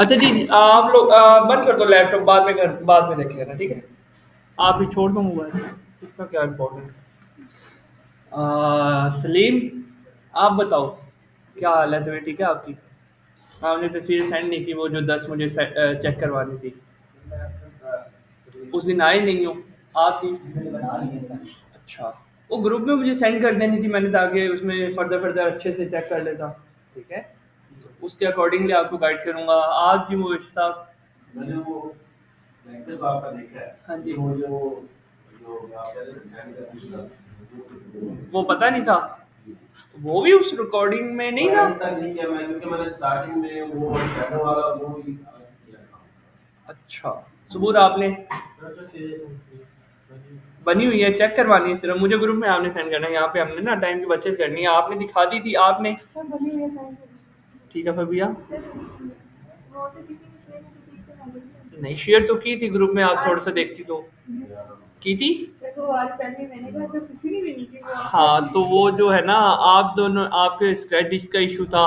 अच्छा जी, आप लोग बंद कर दो लैपटॉप, बाद में देख लेना, ठीक है। आप ही छोड़ दो मोबाइल, इसका क्या इम्पोर्टेंट। सलीम, आप बताओ, क्या हाल है? तुम्हें ठीक है आपकी? आपने तस्वीर सेंड नहीं की, वो जो 10 मुझे चेक करवानी थी। उस दिन आए नहीं हो आप ही। अच्छा, वो ग्रुप में मुझे सेंड कर देनी थी मैंने, ताकि उसमें फर्दर फर्दर अच्छे से चेक कर लेता। ठीक है, तो उसके अकॉर्डिंगली आपको गाइड करूंगा। आप जी मुबेश साहब। मैंने वो लेक्चर तो आपका देखा है। हाँ जी। वो जो जो आप पहले सेंड कर रही थी, वो पता नहीं था। वो भी उस रिकॉर्डिंग में नहीं था। तक नहीं किया मैं, क्योंकि मैंने स्टार्टिंग में वो शैडो वाला वो भी किया था। अच्छा, सबूर आपने बनी हुई है, चेक करवानी है सिर्फ। मुझे ग्रुप में आपने सेंड करना है, यहाँ पे हमने ना टाइम की बचत करनी है। आपने दिखा दी थी आपने। सब बनी हुई है सारी। ठीक है फिर भैया। वो से किसी ने शेयर नहीं की तो मैं बोली। नहीं, शेयर तो की थी ग्रुप में, आप थोड़ा सा देखती तो। की थी। सर वो आज पहले मैंने कहा तो किसी ने भी नहीं की, वो आपने हाँ, अपनी तो वो शेयर जो है ना, आप दोनों, आपके स्क्रैच डिस्क का इशू था,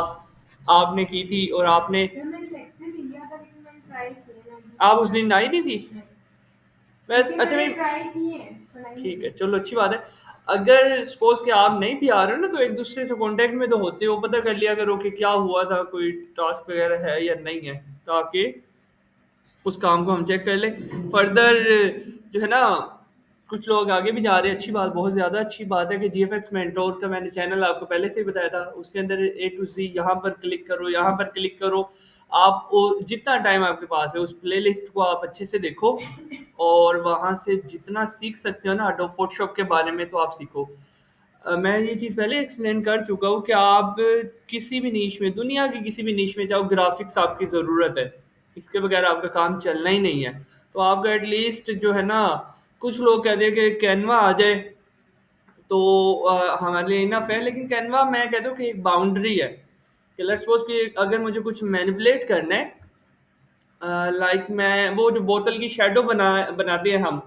आपने की थी और आपने। सर मैंने लेक्चर नहीं लिया था, लेकिन मैंने ट्राई किया आप उस दिन आई नहीं थी वैसे। क्योंकि अच्छा मैंने नहीं, ट्राई किए हैं पढ़ाई ठीक है, में। चलो अच्छी बात है। अगर सपोज कि आप नहीं भी आ रहे हो ना, तो एक दूसरे से कांटेक्ट में तो होते हो, पता कर लिया करो कि क्या हुआ था, कोई टास्क वगैरह है या नहीं है, ताकि उस काम को हम चेक कर लें फर्दर। जो है ना, कुछ लोग आगे भी जा रहे हैं, अच्छी बात, बहुत ज़्यादा अच्छी बात है कि जीएफएक्स मेंटोर का मैंने चैनल आपको पहले से ही बताया था। उसके अंदर ए टू ज़ी, यहाँ पर क्लिक करो, यहाँ पर क्लिक करो। आप जितना टाइम आपके पास है, उस प्लेलिस्ट को आप अच्छे से देखो, और वहाँ से जितना सीख सकते हो ना अडोब फोटोशॉप के बारे में, तो आप सीखो। मैं ये चीज़ पहले एक्सप्लेन कर चुका हूँ कि आप किसी भी नीश में, दुनिया की किसी भी नीश में जाओ, ग्राफिक्स आपकी ज़रूरत है। इसके बगैर आपका काम चलना ही नहीं है। तो आपका एटलीस्ट जो है ना, कुछ लोग कहते हैं कि कैनवा आ जाए तो हमारे लिए इनफ है, लेकिन कैनवा मैं कहता हूँ कि एक बाउंड्री है, कि लेट्स सपोज कि अगर मुझे कुछ मैनिपुलेट करना है, लाइक मैं वो जो बोतल की शेडो बनाते हैं हम,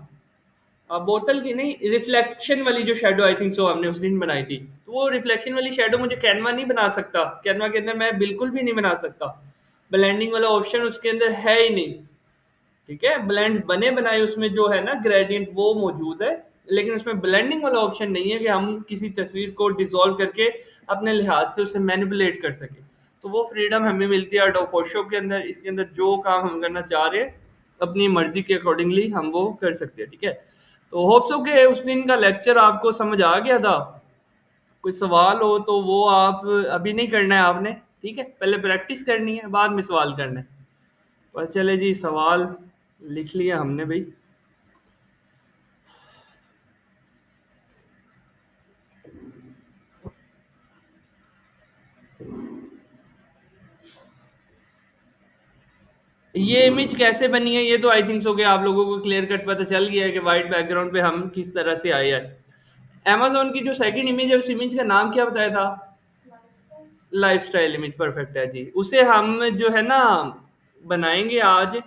बोतल की नहीं, रिफ्लेक्शन वाली जो शेडो आई थिंक सो हमने उस दिन बनाई थी, तो वो रिफ्लेक्शन वाली शेडो मुझे कैनवा नहीं बना सकता। कैनवा के अंदर मैं बिल्कुल भी नहीं बना सकता। ब्लेंडिंग वाला ऑप्शन उसके अंदर है ही नहीं। ठीक है, ब्लेंड बने बनाए उसमें जो है ना ग्रेडियंट वो मौजूद है, लेकिन उसमें ब्लेंडिंग वाला ऑप्शन नहीं है कि हम किसी तस्वीर को डिसॉल्व करके अपने लिहाज से उसे मैनिपुलेट कर सकें। तो वो फ्रीडम हमें मिलती है एडोब फोटोशॉप के अंदर। इसके अंदर जो काम हम करना चाह रहे हैं, अपनी मर्जी के अकॉर्डिंगली हम वो कर सकते हैं। ठीक है, तो होप सो कि उस दिन का लेक्चर आपको समझ आ गया था। कोई सवाल हो तो वो आप अभी नहीं करना है आपने, ठीक है, पहले प्रैक्टिस करनी है, बाद में सवाल करना है। पर चले जी, सवाल लिख लिया हमने भाई। ये इमेज कैसे बनी है, ये तो आई थिंक सो कि आप लोगों को क्लियर कट पता चल गया है कि वाइट बैकग्राउंड पे हम किस तरह से आए हैं। अमेजोन की जो सेकंड इमेज है, उस इमेज का नाम क्या बताया था? लाइफस्टाइल इमेज, परफेक्ट है जी। उसे हम जो है ना बनाएंगे आज।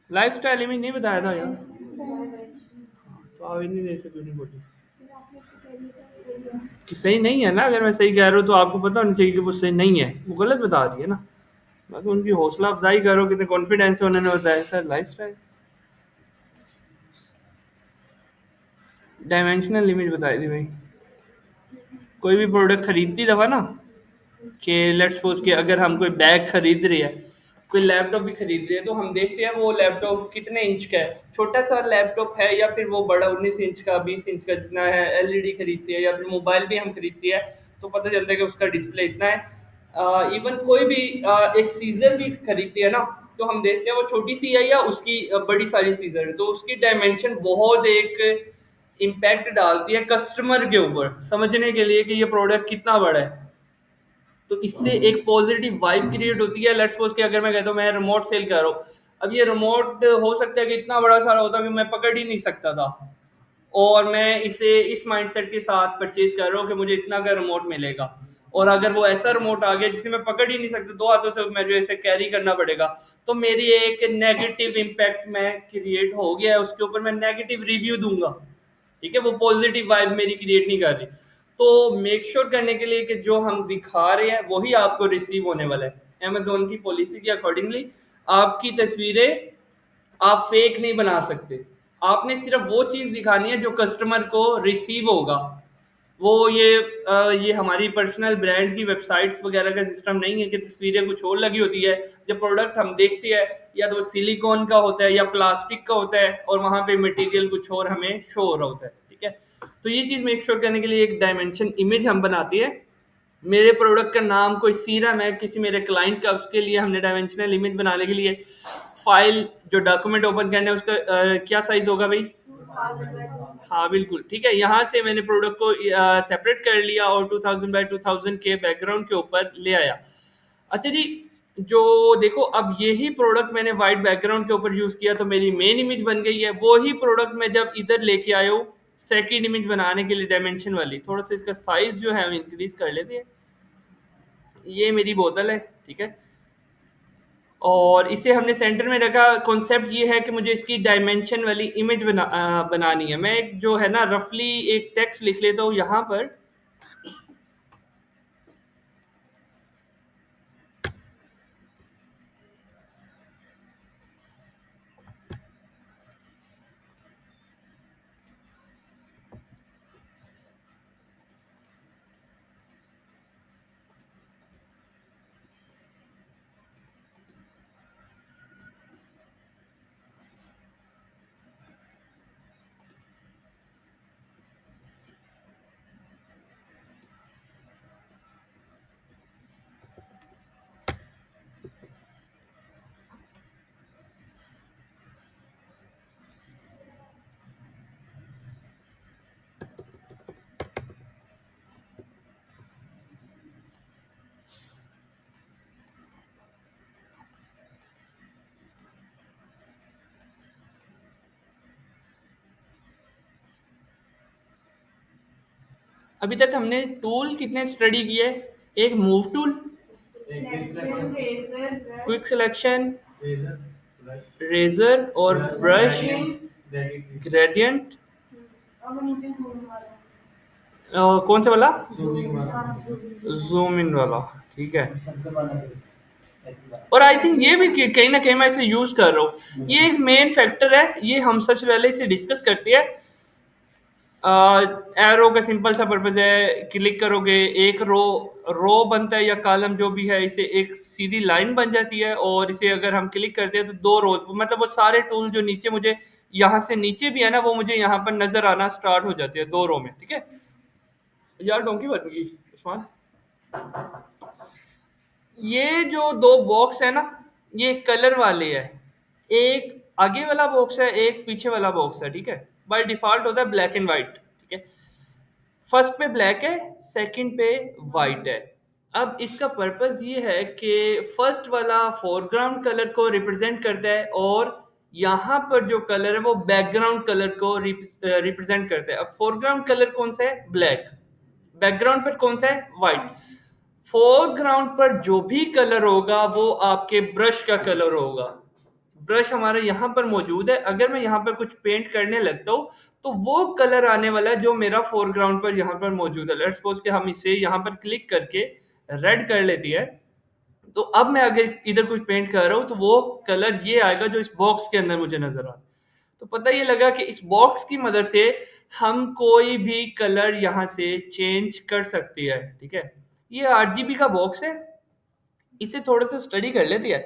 लाइफस्टाइल इमेज नहीं बताया था यार, तो आप इतनी देर से क्यों नहीं बोली कि सही नहीं है ना? अगर मैं सही कह रहा हूँ तो आपको पता होना चाहिए कि वो सही नहीं है, वो गलत बता रही है ना। मैं तो उनकी हौसला अफजाई करो, कितने कॉन्फिडेंस से उन्होंने बताया सर लाइफस्टाइल। डायमेंशनल लिमिट बताई थी भाई। कोई भी प्रोडक्ट खरीदती दफा ना, कि लेट्स सपोज कि अगर हम कोई बैग खरीद रही है, कोई लैपटॉप भी खरीद रही है, तो हम देखते हैं वो लैपटॉप कितने इंच का है, छोटा सा लैपटॉप है या फिर वो बड़ा 19 इंच का, 20 इंच का, जितना है। एलईडी खरीदती है या फिर मोबाइल भी हम खरीदती है, तो पता चलता है कि उसका डिस्प्ले इतना है। इवन कोई भी एक सीजर भी खरीदती है ना, तो हम देखते हैं वो छोटी सी है या उसकी बड़ी सारी सीजर है, तो उसकी डायमेंशन बहुत एक इम्पैक्ट डालती है कस्टमर के ऊपर समझने के लिए कि ये प्रोडक्ट कितना बड़ा है। तो इससे एक पॉजिटिव वाइब क्रिएट होती है। लेट्स सपोज कि अगर मैं कहता हूँ मैं रिमोट सेल कर रहा हूँ, अब ये रिमोट हो सकता है कि इतना बड़ा सारा होता कि मैं पकड़ ही नहीं सकता था, और मैं इसे इस माइंडसेट के साथ परचेज कर रहा हूँ कि मुझे इतना का रिमोट मिलेगा, और अगर वो ऐसा रिमोट आ गया जिसे मैं पकड़ ही नहीं सकता, दो हाथों से मुझे इसे कैरी करना पड़ेगा, तो मेरी एक नेगेटिव इम्पैक्ट में क्रिएट हो गया है उसके ऊपर, मैं नेगेटिव रिव्यू दूंगा। ठीक है, वो पॉजिटिव वाइब मेरी क्रिएट नहीं कर रही। तो मेक श्योर करने के लिए कि जो हम दिखा रहे हैं वही आपको रिसीव होने वाला है। अमेजोन की पॉलिसी के अकॉर्डिंगली आपकी तस्वीरें आप फेक नहीं बना सकते। आपने सिर्फ वो चीज दिखानी है जो कस्टमर को रिसीव होगा। वो ये हमारी पर्सनल ब्रांड की वेबसाइट्स वगैरह का सिस्टम नहीं है कि तस्वीरें कुछ और लगी होती है। जब प्रोडक्ट हम देखते हैं या तो सिलिकॉन का होता है या प्लास्टिक का होता है और वहां पे मटेरियल कुछ और हमें शो हो रहा होता है। ठीक है, तो ये चीज मेक श्योर करने के लिए एक डायमेंशन इमेज हम बनाते हैं। मेरे प्रोडक्ट का नाम कोई सीरम है किसी मेरे क्लाइंट का, उसके लिए हमने डायमेंशनल इमेज बनाने के लिए फाइल जो डॉक्यूमेंट ओपन करना है उसका क्या साइज होगा भाई? 2000 हाँ बिल्कुल ठीक है। यहाँ से मैंने प्रोडक्ट को सेपरेट कर लिया और 2000 बाय 2000 के बैकग्राउंड के ऊपर ले आया। अच्छा जी, जो देखो अब यही प्रोडक्ट मैंने वाइट बैकग्राउंड के ऊपर यूज किया तो मेरी मेन इमेज बन गई है। वो ही प्रोडक्ट मैं जब इधर लेके आया हूँ सेकेंड इमेज बनाने के लिए डायमेंशन वाली, थोड़ा सा इसका साइज जो है इंक्रीज कर लेते हैं। ये मेरी बोतल है, ठीक है, और इसे हमने सेंटर में रखा। कॉन्सेप्ट ये है कि मुझे इसकी डायमेंशन वाली इमेज बनानी है। मैं एक जो है ना रफली एक टेक्स्ट लिख लेता हूँ यहाँ पर। अभी तक हमने टूल कितने स्टडी किए? एक move tool, selection eraser quick brush selection, eraser और ब्रश, ग्रेडियंट, और वो नीचे घूमने वाला कौन सा वाला? हाँ जूम इन वाला, ठीक है। और आई थिंक ये भी कहीं ना कहीं मैं इसे यूज कर रहा हूँ। ये एक मेन फैक्टर है, ये हम सबसे पहले इसे डिस्कस करते हैं। एरो का सिंपल सा पर्पज है, क्लिक करोगे एक रो रो बनता है या कॉलम जो भी है, इसे एक सीधी लाइन बन जाती है। और इसे अगर हम क्लिक करते हैं तो दो रोज, मतलब वो सारे टूल जो नीचे मुझे यहाँ से नीचे भी है ना वो मुझे यहाँ पर नजर आना स्टार्ट हो जाते हैं दो रो में। ठीक है यार, डोंकी बन गई उस्मान। ये जो दो बॉक्स है ना ये कलर वाले है। एक आगे वाला बॉक्स है, एक पीछे वाला बॉक्स है। ठीक है, बाय डिफॉल्ट होता है ब्लैक एंड व्हाइट। ठीक है, फर्स्ट पे ब्लैक है, सेकंड पे वाइट है। अब इसका पर्पस ये है कि फर्स्ट वाला फोरग्राउंड कलर को रिप्रेजेंट करता है और यहाँ पर जो कलर है वो बैकग्राउंड कलर को रिप्रेजेंट करता है। अब फोरग्राउंड कलर कौन सा है? ब्लैक। बैकग्राउंड पर कौन सा है? वाइट। फोरग्राउंड पर जो भी कलर होगा वो आपके ब्रश का कलर होगा। ब्रश हमारे यहाँ पर मौजूद है, अगर मैं यहाँ पर कुछ पेंट करने लगता हूँ तो वो कलर आने वाला है जो मेरा फोरग्राउंड पर यहाँ पर मौजूद है। लेट्स सपोज कि हम इसे यहाँ पर क्लिक करके रेड कर लेती है, तो अब मैं अगर इधर कुछ पेंट कर रहा हूँ तो वो कलर ये आएगा जो इस बॉक्स के अंदर मुझे नजर आ रहा है। तो पता ये लगा कि इस बॉक्स की मदद से हम कोई भी कलर यहाँ से चेंज कर सकती है। ठीक है, ये आरजीबी का बॉक्स है। इसे थोड़ा सा स्टडी कर लेती है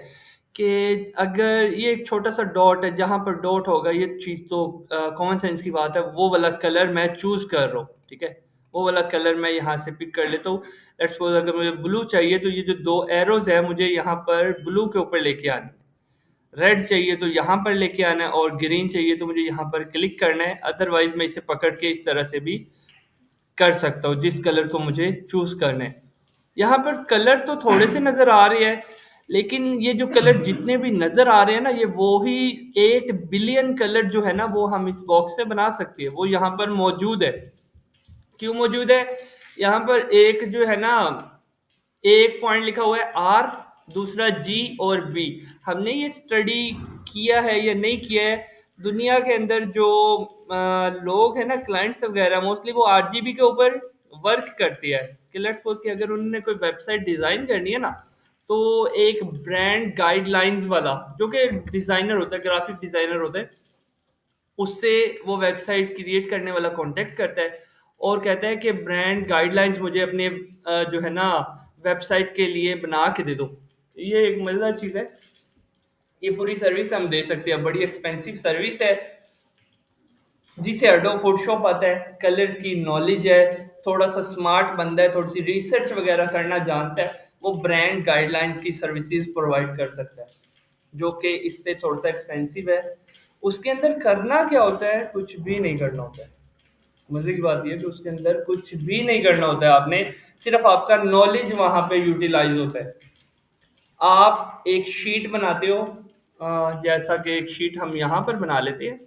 कि अगर ये एक छोटा सा डॉट है, जहां पर डॉट होगा ये चीज तो कॉमन सेंस की बात है, वो वाला कलर मैं चूज कर रहा हूँ। ठीक है, वो वाला कलर मैं यहाँ से पिक कर लेता हूँ। लेट्स सपोज अगर मुझे ब्लू चाहिए तो ये जो दो एरोज है मुझे यहाँ पर ब्लू के ऊपर लेके आने, रेड चाहिए तो यहाँ पर लेके आना है और ग्रीन चाहिए तो मुझे यहाँ पर क्लिक करना है। अदरवाइज मैं इसे पकड़ के इस तरह से भी कर सकता हूँ जिस कलर को मुझे चूज करना है। यहाँ पर कलर तो थोड़े से नजर आ रहे हैं, लेकिन ये जो कलर जितने भी नजर आ रहे हैं ना ये वो ही 8 बिलियन कलर जो है ना वो हम इस बॉक्स से बना सकते हैं। वो यहाँ पर मौजूद है। क्यों मौजूद है? यहाँ पर एक जो है ना एक पॉइंट लिखा हुआ है आर, दूसरा जी और बी। हमने ये स्टडी किया है या नहीं किया है दुनिया के अंदर जो लोग हैं ना, क्लाइंट्स वगैरह, मोस्टली वो आरजीबी के ऊपर वर्क करती है। कि लेट्स सपोज कि अगर उन्होंने कोई वेबसाइट डिज़ाइन करनी है ना, तो एक ब्रांड गाइडलाइंस वाला, जो कि डिज़ाइनर होता है, ग्राफिक डिज़ाइनर होता है, उससे वो वेबसाइट क्रिएट करने वाला कांटेक्ट करता है और कहता है कि ब्रांड गाइडलाइंस मुझे अपने जो है ना वेबसाइट के लिए बना के दे दो। ये एक मज़ेदार चीज़ है। ये पूरी सर्विस हम दे सकते हैं, बड़ी एक्सपेंसिव सर्विस है, जिसे एडोब फोटोशॉप आता है, कलर की नॉलेज है, थोड़ा सा स्मार्ट बंदा है, थोड़ी सी रिसर्च वगैरह करना जानता है, वो ब्रांड गाइडलाइंस की सर्विसेज प्रोवाइड कर सकता है, जो कि इससे थोड़ा सा एक्सपेंसिव है। उसके अंदर करना क्या होता है? कुछ भी नहीं करना होता है। मजे की बात यह है कि उसके अंदर कुछ भी नहीं करना होता है आपने, सिर्फ आपका नॉलेज वहां पे यूटिलाइज होता है। आप एक शीट बनाते हो, जैसा कि एक शीट हम यहाँ पर बना लेते हैं।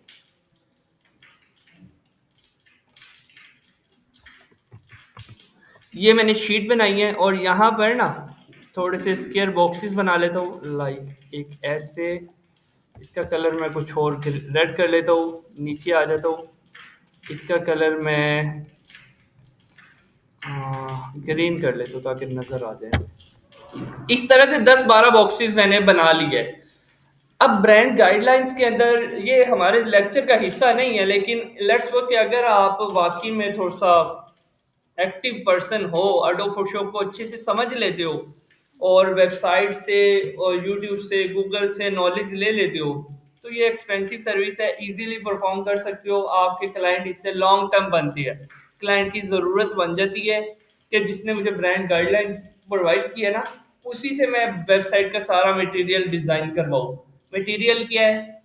ये मैंने शीट बनाई है और यहाँ पर ना थोड़े से स्क्वायर बॉक्सेस बना लेता हूँ, लाइक एक ऐसे। इसका कलर मैं कुछ और रेड कर लेता हूँ, नीचे आ जाता हूँ। इसका कलर मैं ग्रीन कर लेता हूँ ताकि नज़र आ जाए। इस तरह से 10-12 बॉक्सेस मैंने बना लिए। अब ब्रांड गाइडलाइंस के अंदर, ये हमारे लेक्चर का हिस्सा नहीं है, लेकिन लेट्स सपोज कि अगर आप वाकई में थोड़ा सा एक्टिव पर्सन हो, एडोब फोटोशॉप को अच्छे से समझ लेते हो और वेबसाइट से और यूट्यूब से, गूगल से नॉलेज ले लेते हो, तो ये एक्सपेंसिव सर्विस है, इजीली परफॉर्म कर सकते हो। आपके क्लाइंट इससे लॉन्ग टर्म बनती है, क्लाइंट की ज़रूरत बन जाती है कि जिसने मुझे ब्रांड गाइडलाइंस प्रोवाइड किया ना, उसी से मैं वेबसाइट का सारा मटेरियल डिज़ाइन करवाऊँ। मटेरियल क्या है?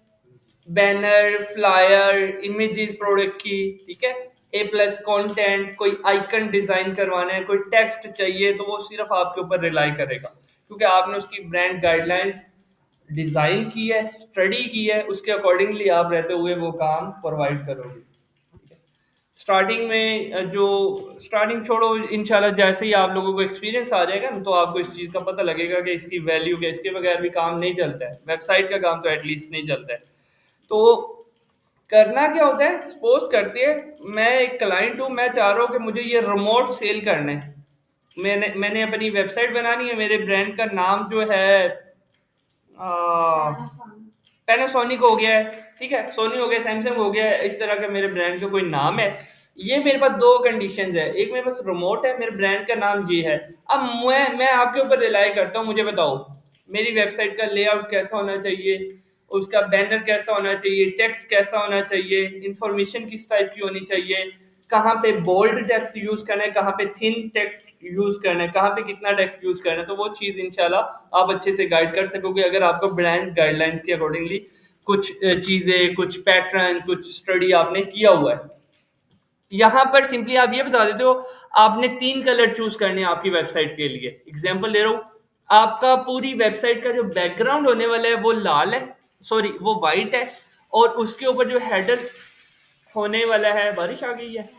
बैनर, फ्लायर, इमेजेस प्रोडक्ट की, ठीक है, ए प्लस कंटेंट, कोई आइकन डिजाइन करवाना है, कोई टेक्स्ट चाहिए, तो वो सिर्फ आपके ऊपर रिलाई करेगा, क्योंकि आपने उसकी ब्रांड गाइडलाइंस डिजाइन की है, स्टडी की है, उसके अकॉर्डिंगली आप रहते हुए वो काम प्रोवाइड करोगे। स्टार्टिंग में जो स्टार्टिंग छोड़ो, इंशाल्लाह जैसे ही आप लोगों को एक्सपीरियंस आ जाएगा ना, तो आपको इस चीज़ का पता लगेगा कि इसकी वैल्यू क्या, इसके बगैर भी काम नहीं चलता है, वेबसाइट का काम तो एटलीस्ट नहीं चलता है। तो करना क्या होता है? सपोज करते हैं मैं एक क्लाइंट हूँ, मैं चाह रहा हूँ कि मुझे ये रिमोट सेल करना है, मैंने अपनी वेबसाइट बनानी है, मेरे ब्रांड का नाम जो है पैनासोनिक हो गया है, ठीक है, सोनी हो गया, सैमसंग हो गया है, इस तरह का मेरे ब्रांड का कोई नाम है। ये मेरे पास दो कंडीशंस है, एक मेरे पास रिमोट है, मेरे ब्रांड का नाम ये है। अब मैं आपके ऊपर रिलाई करता हूँ, मुझे बताओ मेरी वेबसाइट का लेआउट कैसा होना चाहिए, उसका बैनर कैसा होना चाहिए, टेक्स्ट कैसा होना चाहिए, इंफॉर्मेशन किस टाइप की होनी चाहिए, कहाँ पे बोल्ड टेक्स्ट यूज करना है, कहाँ पे थिन टेक्स्ट यूज करना है, कहाँ पे कितना टेक्स्ट यूज करना है, तो वो चीज इंशाल्लाह आप अच्छे से गाइड कर सकोगे अगर आपको ब्रांड गाइडलाइंस के अकॉर्डिंगली कुछ चीजें, कुछ पैटर्न, कुछ स्टडी आपने किया हुआ है। यहाँ पर सिंपली आप ये बता देते हो, आपने 3 कलर चूज करने हैं आपकी वेबसाइट के लिए। एग्जांपल दे रहा हूँ, आपका पूरी वेबसाइट का जो बैकग्राउंड होने वाला है वो लाल है, सॉरी वो वाइट है, और उसके ऊपर जो हेडर होने वाला है, बारिश आ गई है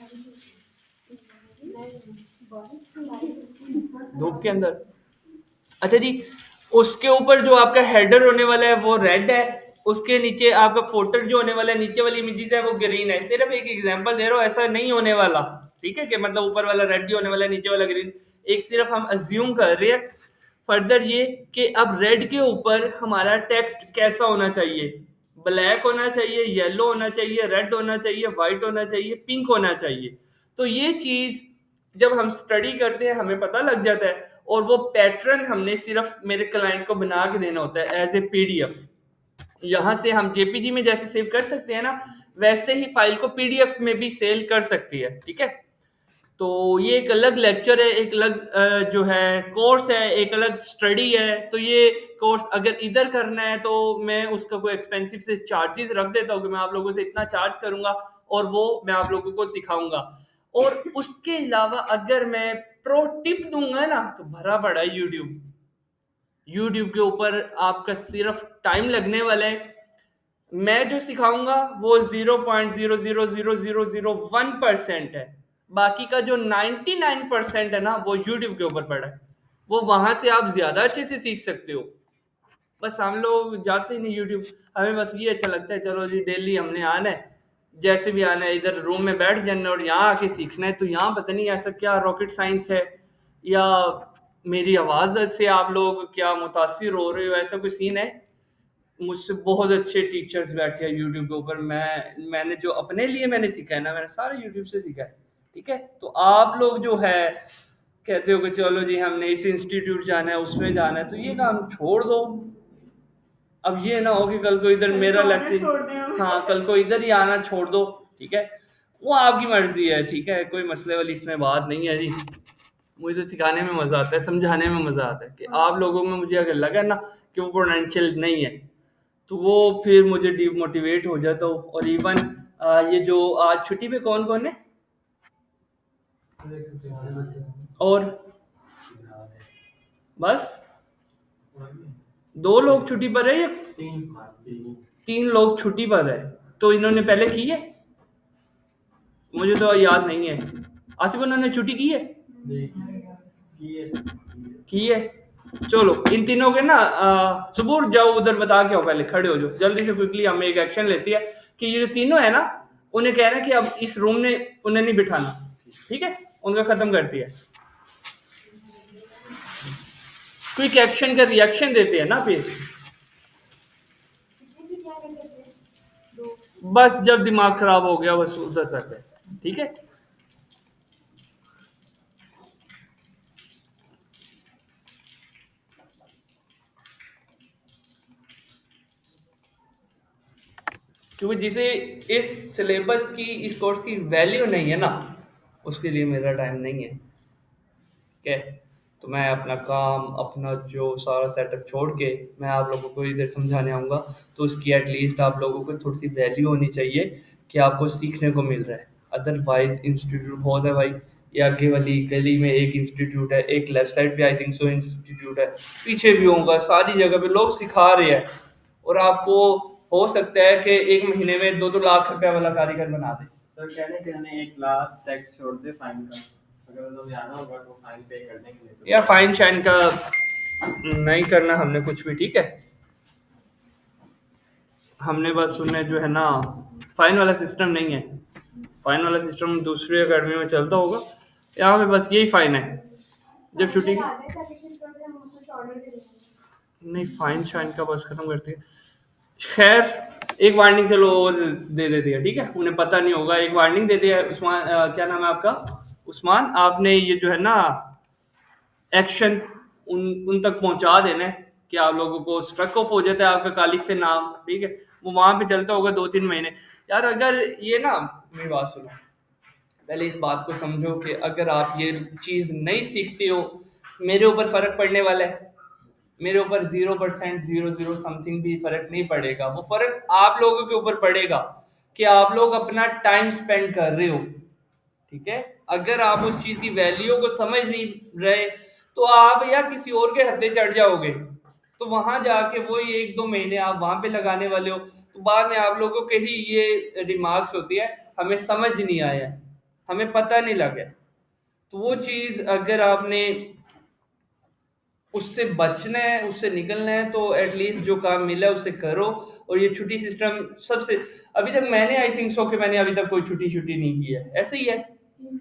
धूप के अंदर, अच्छा जी, उसके ऊपर जो आपका हेडर होने वाला है वो रेड है, उसके नीचे आपका फोल्डर जो होने वाला है, नीचे वाली इमेजेस है वो ग्रीन है। सिर्फ एक एग्जांपल दे रहा हूँ, ऐसा नहीं होने वाला, ठीक है, कि मतलब ऊपर वाला रेड ही होने वाला है, नीचे वाला ग्रीन। एक सिर्फ हम अज्यूम कर रहे हैं। फर्दर ये कि अब रेड के ऊपर हमारा टेक्स्ट कैसा होना चाहिए, ब्लैक होना चाहिए, येलो होना चाहिए, रेड होना चाहिए, व्हाइट होना चाहिए, पिंक होना चाहिए। तो ये चीज जब हम स्टडी करते हैं हमें पता लग जाता है, और वो पैटर्न हमने सिर्फ मेरे क्लाइंट को बना के देना होता है एज ए पीडीएफ। यहाँ से हम जेपीजी में जैसे सेव कर सकते हैं ना, वैसे ही फाइल को पीडीएफ में भी सेल कर सकती है, ठीक है। तो ये एक अलग लेक्चर है, एक अलग जो है कोर्स है, एक अलग स्टडी है। तो ये कोर्स अगर इधर करना है तो मैं उसका कोई एक्सपेंसिव से चार्जेस रख देता हूँ कि मैं आप लोगों से इतना चार्ज करूंगा और वो मैं आप लोगों को सिखाऊंगा। और उसके अलावा अगर मैं प्रो टिप दूंगा ना, तो भरा पड़ा है यूट्यूब। यूट्यूब के ऊपर आपका सिर्फ टाइम लगने वाला है। मैं जो सिखाऊंगा वो 0.0000001% है, बाकी का जो 99% है ना, वो यूट्यूब के ऊपर पड़ा है। वो वहां से आप ज्यादा अच्छे से सीख सकते हो। बस हम लोग जाते ही नहीं यूट्यूब, हमें बस ये अच्छा लगता है चलो जी डेली हमने आना है, जैसे भी आना है इधर रूम में बैठ जाना और यहाँ आके सीखना है। तो यहाँ पता नहीं ऐसा क्या रॉकेट साइंस है, या मेरी आवाज़ से आप लोग क्या मुतासिर हो रहे हो, ऐसा कोई सीन है। मुझसे बहुत अच्छे टीचर्स बैठे हैं यूट्यूब के ऊपर। मैंने जो अपने लिए मैंने सीखा है ना, मैंने सारा यूट्यूब से सीखा है। ठीक है, तो आप लोग जो है कहते हो कि चलो जी हमने इस इंस्टीट्यूट जाना है उसमें जाना है, तो ये काम छोड़ दो। अब ये ना हो कि कल को इधर कल मेरा को आना लेक्चर, छोड़ दें हम। हाँ कल को इधर ही आना छोड़ दो। ठीक है, वो आपकी मर्जी है। ठीक है, कोई मसले वाली इसमें बात नहीं है जी। मुझे तो सिखाने में मजा आता है, समझाने में मजा आता है कि आप लोगों में मुझे अगर लगा ना कि वो पोटेंशियल नहीं है, तो वो फिर मुझे डिमोटिवेट हो जाता हूँ। और इवन ये जो आज छुट्टी पे कौन कौन है, और बस 2 लोग छुट्टी पर है या 3 लोग छुट्टी पर है, तो इन्होंने पहले की है, मुझे तो याद नहीं है। आसिफ उन्होंने छुट्टी की है, की है। चलो इन तीनों के ना सुबह जाओ उधर बता के आओ, पहले खड़े हो जाओ जल्दी से, क्विकली हमें एक एक्शन लेती है कि ये जो तीनों है ना, उन्हें कहना है कि अब इस रूम में उन्हें नहीं बिठाना। ठीक है, उनका खत्म करती है। क्विक एक्शन का रिएक्शन देते हैं ना फिर, कितने से क्या कर लेते हैं? दो। बस जब दिमाग खराब हो गया बस उधर तक है। ठीक है, क्योंकि जिसे इस सिलेबस की, इस कोर्स की वैल्यू नहीं है ना, उसके लिए मेरा टाइम नहीं है। ठीक है, तो मैं अपना काम, अपना जो सारा सेटअप छोड़ के मैं आप लोगों को इधर समझाने आऊँगा, तो उसकी एटलीस्ट आप लोगों को थोड़ी सी वैल्यू होनी चाहिए कि आपको सीखने को मिल रहा है। अदरवाइज इंस्टीट्यूट बहुत है भाई, ये आगे वाली गली में एक इंस्टीट्यूट है, एक लेफ्ट साइड पे आई थिंक सो इंस्टीट्यूट है, पीछे भी होगा, सारी जगह पे लोग सिखा रहे हैं। और आपको हो सकता है कि 1 महीने में 2-2 लाख रुपए वाला कारीगर बना दे। सर कहने के हमें एक लास्ट टैक्स छोड़ दे फाइन का, अगर मतलब जाना होगा तो फाइन पे कर देंगे, नहीं तो या फाइन शाइन का नहीं करना हमने कुछ भी। ठीक है, हमने बस उन्हें जो है ना, फाइन वाला सिस्टम नहीं है। फाइन वाला सिस्टम दूसरी अकेडमी में चलता होगा, यहाँ पे बस यही फाइन है जब छुट्टी। फाइन लगाते हैं ताकि फिर कभी हम कुछ ऑर्डर दे देंगे। नहीं, फाइन शाइन का बस खत्म करते हैं। खैर एक वार्निंग चलो और दे देती है। ठीक है, उन्हें पता नहीं होगा, एक वार्निंग दे दिया है। उस्मान क्या नाम है आपका, उस्मान, आपने ये जो है ना एक्शन उन उन तक पहुंचा देना है कि आप लोगों को स्ट्रक ऑफ हो जाता है आपका कॉलेज से नाम। ठीक है, वो वहां पे चलता होगा 2-3 महीने। यार अगर ये ना, मेरी बात सुनो, पहले इस बात को समझो कि अगर आप ये चीज नहीं सीखते हो, मेरे ऊपर फर्क पड़ने वाला है, मेरे ऊपर 0% 00 समथिंग भी फर्क नहीं पड़ेगा। वो फर्क आप लोगों के ऊपर पड़ेगा कि आप लोग अपना टाइम स्पेंड कर रहे हो। ठीक है, अगर आप उस चीज की वैल्यू को समझ नहीं रहे, तो आप या किसी और के हत्थे चढ़ जाओगे, तो वहां जाके वही 1-2 महीने आप वहां पे लगाने वाले हो, तो बाद में आप लोगों के ही ये रिमार्क्स होती है, हमें समझ नहीं आया, हमें पता नहीं लगा। तो वो चीज अगर आपने उससे बचना है, उससे निकलना है, तो एटलीस्ट जो काम मिला है उसे करो। और ये छुट्टी सिस्टम सबसे, अभी तक मैंने आई थिंक सो कि मैंने अभी तक कोई छुट्टी छुट्टी नहीं की है, ऐसे ही है,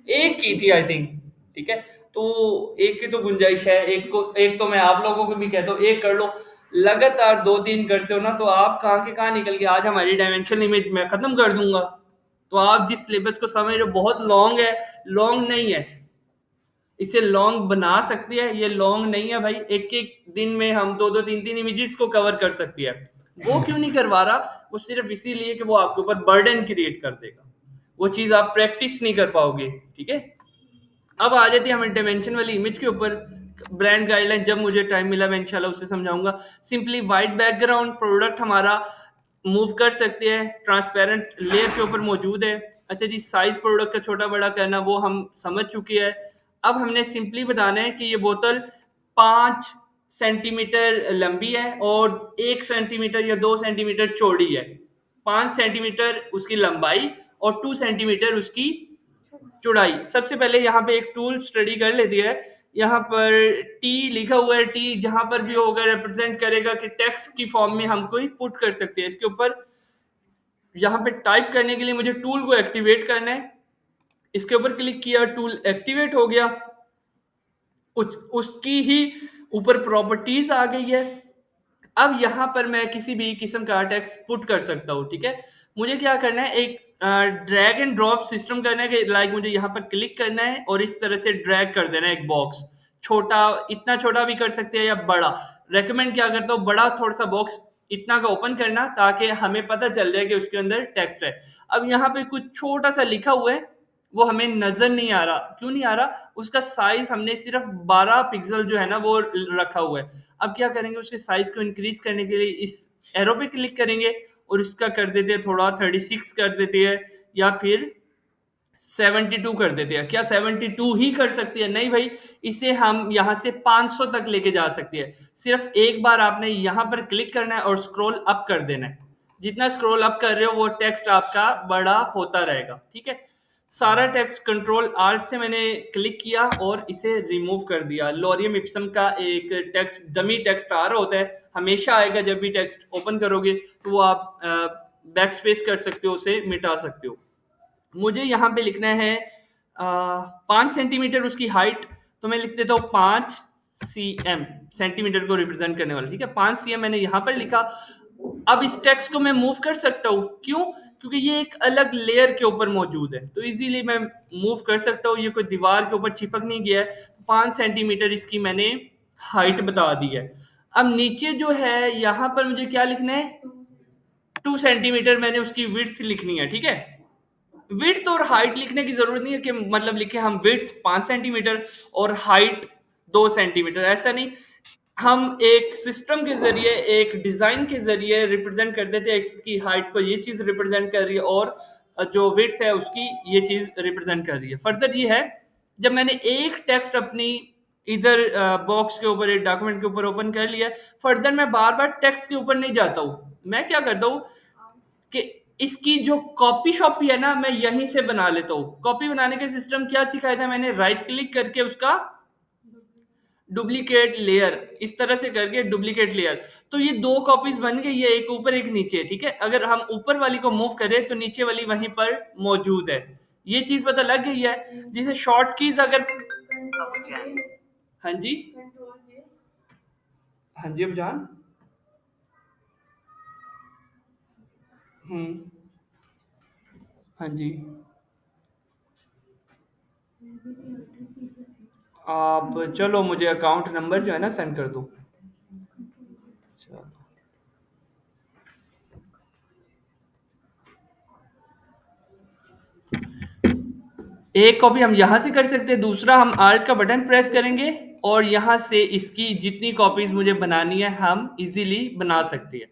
एक की थी आई थिंक। ठीक है, तो एक की तो गुंजाइश है, एक तो मैं आप लोगों को भी कहता हूँ एक कर लो। लगातार 2-3 करते हो ना, तो आप कहाँ के कहाँ निकल गए। आज हमारी डायमेंशन इमेज मैं खत्म कर दूंगा, तो आप जिस सिलेबस को समझ रहे हो बहुत लॉन्ग है, लॉन्ग नहीं है, इसे लॉन्ग बना सकती है, ये लॉन्ग नहीं है भाई। एक एक दिन में हम 2-2 3-3 इमेजेस को कवर कर सकती है। वो क्यों नहीं करवा रहा, वो सिर्फ इसीलिए कि वो आपके ऊपर बर्डन क्रिएट कर देगा, वो चीज आप प्रैक्टिस नहीं कर पाओगे। ठीक है, अब आ जाती है हमें डायमेंशन वाली इमेज के ऊपर। ब्रांड गाइडलाइन जब मुझे टाइम मिला मैं इंशाल्लाह उससे समझाऊंगा। सिंपली वाइट बैकग्राउंड प्रोडक्ट हमारा मूव कर सकते हैं, ट्रांसपेरेंट लेयर के ऊपर मौजूद है। अच्छा जी, साइज प्रोडक्ट का छोटा बड़ा करना वो हम समझ चुके हैं। अब हमने सिंपली बताना है कि ये बोतल 5 सेंटीमीटर लंबी है और 1 सेंटीमीटर या 2 सेंटीमीटर चौड़ी है। 5 सेंटीमीटर उसकी लंबाई और 2 सेंटीमीटर उसकी चौड़ाई। सबसे पहले यहाँ पे एक टूल स्टडी कर लेती है। यहाँ पर टी लिखा हुआ है, टी जहां पर भी होगा रिप्रेजेंट करेगा कि टेक्स्ट की फॉर्म में हम कोई पुट कर सकते हैं। इसके ऊपर यहाँ पे टाइप करने के लिए मुझे टूल को एक्टिवेट करना है। इसके ऊपर क्लिक किया, टूल एक्टिवेट हो गया। उसकी ही ऊपर प्रॉपर्टीज आ गई है। अब यहाँ पर मैं किसी भी किस्म का टेक्स्ट पुट कर सकता हूँ, ठीक है। मुझे क्या करना है, एक ड्रैग एंड ड्रॉप सिस्टम करना है कि लाइक मुझे यहाँ पर क्लिक करना है और इस तरह से ड्रैग कर देना है एक बॉक्स। छोटा, इतना छोटा भी कर सकते हैं या बड़ा। रेकमेंड क्या करता हूँ, बड़ा थोड़ा सा बॉक्स इतना का ओपन करना ताकि हमें पता चल जाए कि उसके अंदर टेक्स्ट है। अब यहाँ पे कुछ छोटा सा लिखा हुआ है, वो हमें नजर नहीं आ रहा। क्यों नहीं आ रहा? उसका साइज हमने सिर्फ 12 पिक्सल जो है ना वो रखा हुआ है। अब क्या करेंगे, उसके साइज को इंक्रीज करने के लिए इस एरो पे क्लिक करेंगे और इसका कर देते हैं थोड़ा 36 कर देते हैं, या फिर 72 कर देते हैं। क्या 72 ही कर सकती है? नहीं भाई, इसे हम यहाँ से 500 तक लेके जा सकती है। सिर्फ एक बार आपने यहाँ पर क्लिक करना है और स्क्रॉल अप कर देना है। जितना स्क्रॉल अप कर रहे हो वो टेक्स्ट आपका बड़ा होता रहेगा, ठीक है। सारा टेक्स्ट कंट्रोल आल्ट से मैंने क्लिक किया और इसे रिमूव कर दिया। लॉरियम इप्सम का एक टेक्स्ट, डमी टेक्स्ट आ रहा होता है, हमेशा आएगा जब भी टेक्स्ट ओपन करोगे, तो वो आप बैक स्पेस कर सकते हो, उसे मिटा सकते हो। मुझे यहाँ पे लिखना है 5 सेंटीमीटर उसकी हाइट, तो मैं लिख देता हूँ 5 cm, सेंटीमीटर को रिप्रेजेंट करने वाला, ठीक है। 5 cm मैंने यहाँ पर लिखा। अब इस टेक्स्ट को मैं मूव कर सकता हूँ, क्यों? क्योंकि ये एक अलग लेयर के ऊपर मौजूद है, तो इजीली मैं मूव कर सकता हूँ। ये कोई दीवार के ऊपर चिपक नहीं गया है। 5 सेंटीमीटर इसकी मैंने हाइट बता दी है। अब नीचे जो है यहाँ पर मुझे क्या लिखना है, 2 सेंटीमीटर मैंने उसकी विड्थ लिखनी है, ठीक है। विड्थ और हाइट लिखने की जरूरत नहीं है कि मतलब लिखे हम विड्थ 5 सेंटीमीटर और हाइट 2 सेंटीमीटर, ऐसा नहीं। हम एक सिस्टम के जरिए, एक डिजाइन के जरिए रिप्रेजेंट कर देते हैं इसकी हाइट को, ये चीज रिप्रेजेंट कर रही है, और जो विड्थ है उसकी ये चीज रिप्रेजेंट कर रही है। फर्दर ये है, जब मैंने एक टेक्स्ट अपनी इधर बॉक्स के ऊपर, एक डॉक्यूमेंट के ऊपर ओपन कर लिया, फर्दर मैं बार बार टेक्स्ट के ऊपर नहीं जाता हूँ। मैं क्या करता हूँ कि इसकी जो कॉपी शॉपी है ना, मैं यहीं से बना लेता हूँ। कॉपी बनाने का सिस्टम क्या सिखाया था मैंने, राइट क्लिक करके उसका डुप्लीकेट लेयर, इस तरह से करके डुप्लीकेट लेयर। तो ये दो कॉपीज बन गई है, एक ऊपर एक नीचे, ठीक है। अगर हम ऊपर वाली को मूव करें तो नीचे वाली वहीं पर मौजूद है। ये चीज पता लग गई है। जिसे शॉर्ट कीज अगर, हाँ जी, हाँ जी अब जान, हम्म, हाँ जी। आप चलो मुझे अकाउंट नंबर जो है ना सेंड कर दो। चलो, एक कॉपी हम यहाँ से कर सकते हैं, दूसरा हम आल्ट का बटन प्रेस करेंगे और यहाँ से इसकी जितनी कॉपीज मुझे बनानी है हम इजीली बना सकते हैं।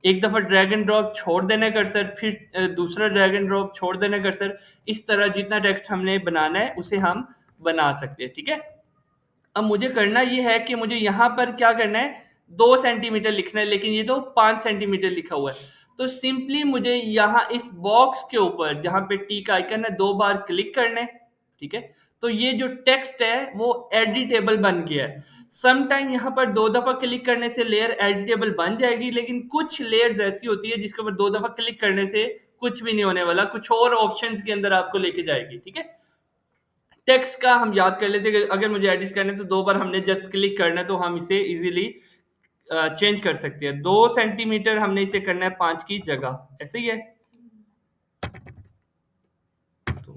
एक दफा ड्रैग एंड ड्रॉप छोड़ देना कर्सर, फिर दूसरा ड्रैग एंड ड्रॉप छोड़ देना कर्सर। इस तरह जितना टेक्स्ट हमने बनाना है उसे हम बना सकते हैं, ठीक है। अब मुझे करना ये है कि मुझे यहाँ पर क्या करना है, 2 सेंटीमीटर लिखना है, लेकिन ये तो 5 सेंटीमीटर लिखा हुआ है। तो सिंपली मुझे यहाँ इस बॉक्स के ऊपर जहाँ पे टी का आइकन है 2 बार क्लिक करना है, ठीक है। तो ये जो टेक्स्ट है वो एडिटेबल बन गया है। सम टाइम यहाँ पर 2 दफा क्लिक करने से लेयर एडिटेबल बन जाएगी, लेकिन कुछ लेयर्स ऐसी होती है जिसके ऊपर 2 दफा क्लिक करने से कुछ भी नहीं होने वाला, कुछ और ऑप्शंस के अंदर आपको लेके जाएगी, ठीक है। टेक्स्ट का हम याद कर लेते हैं कि अगर मुझे एडिट करना है तो 2 बार हमने जस्ट क्लिक करना है, तो हम इसे इजीली चेंज कर सकते हैं। 2 सेंटीमीटर हमने इसे करना है 5 की जगह, ऐसे ही है। तो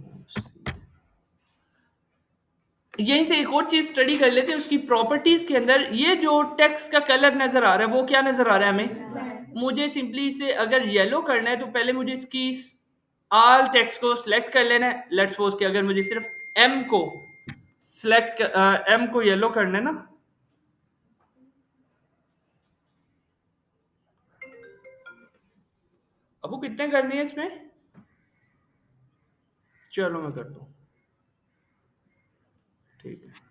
यहीं से एक और चीज स्टडी कर लेते हैं उसकी प्रॉपर्टीज के अंदर। ये जो टेक्स्ट का कलर नजर आ रहा है वो क्या नजर आ रहा है हमें, मुझे सिंपली इसे अगर येलो करना है तो पहले मुझे इसकी ऑल टेक्स्ट को सिलेक्ट कर लेना है। लेट्स सपोज कि अगर मुझे सिर्फ एम को सिलेक्ट, एम को येलो करना है ना, अब वो कितने करनी है इसमें, चलो मैं करता हूँ, ठीक है।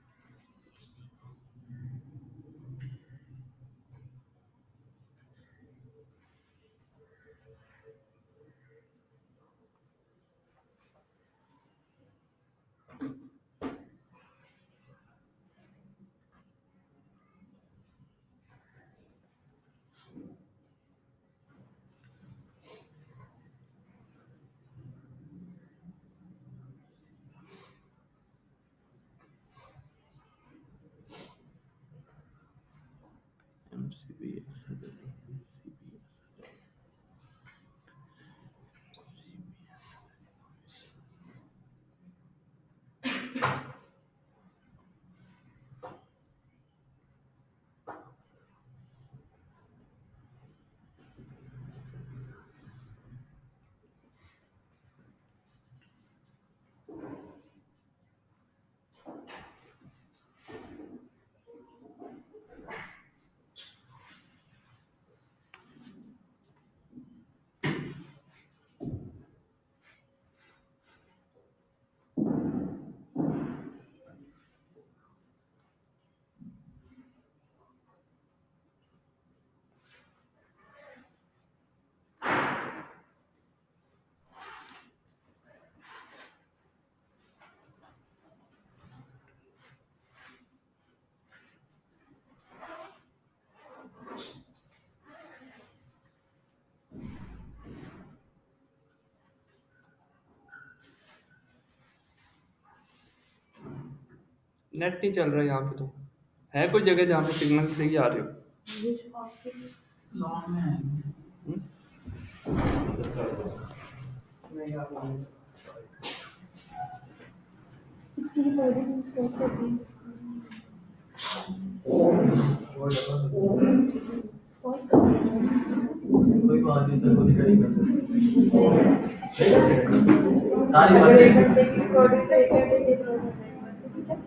MCB Asad Ali, MCB Asad Ali, MCB Asad net नहीं चल रहा यहाँ पे तो। है कोई जगह जहाँ पे सिग्नल सही आ रहे हो? हम्म? इसकी लोडिंग स्टॉप कर दी। पॉज कर कोई बात नहीं सर, कोई दिक्कत नहीं करते। सारी अगर बातें 1 घंटे की रिकॉर्डिंग तो 1 घंटे की रिकॉर्डिंग है।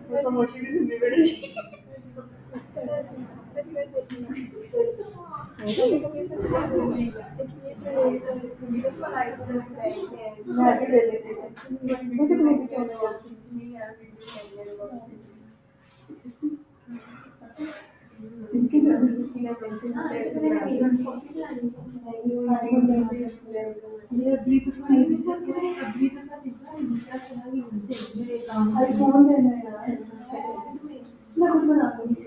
वो तो मोशी भी सुननी पड़ेगी। कभी-कभी ऐसा होता है, लेकिन ये जो वीडियो पर लाइव में बैठते हैं, मैं भी ले लेती हूँ। मुझे तो नहीं कहना नहीं यार, वीडियो इनकी ज़रूरत है पेंसिल ये अभी तो अभी तो आईफोन लेना है यार, मैं खुद बना दूँगी।